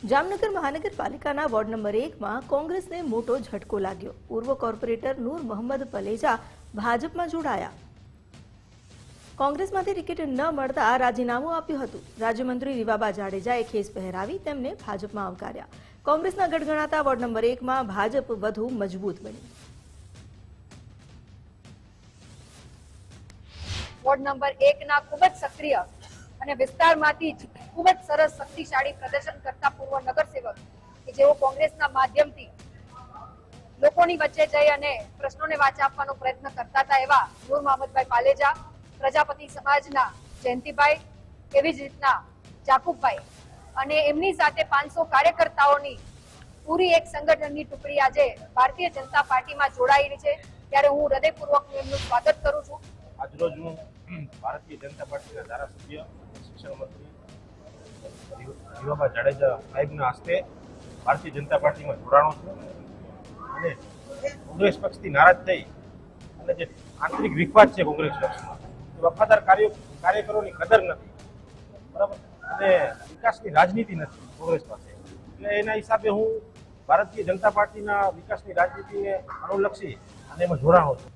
જામનગર મહાનગરપાલિકાના ward number 1માં કોંગ્રેસને મોટો ઝટકો લાગ્યો। પૂર્વ કોર્પોરેટર નૂર મોહમ્મદ પલેજા ભાજપમાં જોડાયા। કોંગ્રેસમાંથી ટિકિટ ન મળતા રાજીનામું આપ્યું હતું। રાજ્યમંત્રી રીવાબા જાડેજાએ ખેસ પહેરાવી તેમને ભાજપમાં આવકાર્યા। કોંગ્રેસના ગઢગણાતા વોર્ડ નંબર 1માં ભાજપ વધુ મજબૂત બની। વોર્ડ નંબર 1ના ખૂબ જ સક્રિય અને વિસ્તારમાંથી ખૂબ જ સરસ શક્તિશાળી પ્રદર્શન કરતા પૂર્વ નગરસેવક કે જેઓ કોંગ્રેસના માધ્યમથી લોકોની વચ્ચે જઈ અને પ્રશ્નોને વાચા આપવાનો પ્રયત્ન કરતા હતા એવા નૂર મોહમ્મદભાઈ પાલેજા, પ્રજાપતિ સમાજના જયંતિભાઈ, એવી જ રીતના જાકુબભાઈ અને એમની સાથે 500 કાર્યકર્તાઓની પૂરી એક સંગઠનની ટુકડી આજે ભારતીય જનતા પાર્ટીમાં જોડાયેલી છે। ત્યારે હું હૃદયપૂર્વક એમનું સ્વાગત કરું છું। આજરોજ હું ભારતીય જનતા પાર્ટીના ધારાસભ્ય શિક્ષણ મંત્રી રીવાબા જાડેજા સાહેબના હસ્તે ભારતીય જનતા પાર્ટીમાં જોડાણો છું અને કોંગ્રેસ પક્ષથી નારાજ થઈ અને જે આંતરિક વિખવાદ છે કોંગ્રેસ પક્ષમાં, વફાદાર કાર્યકરોની કદર નથી, બરાબર, અને વિકાસની રાજનીતિ નથી કોંગ્રેસ પાસે, એટલે એના હિસાબે હું ભારતીય જનતા પાર્ટીના વિકાસની રાજનીતિને અનુલક્ષી અને એમાં જોડાણો છું।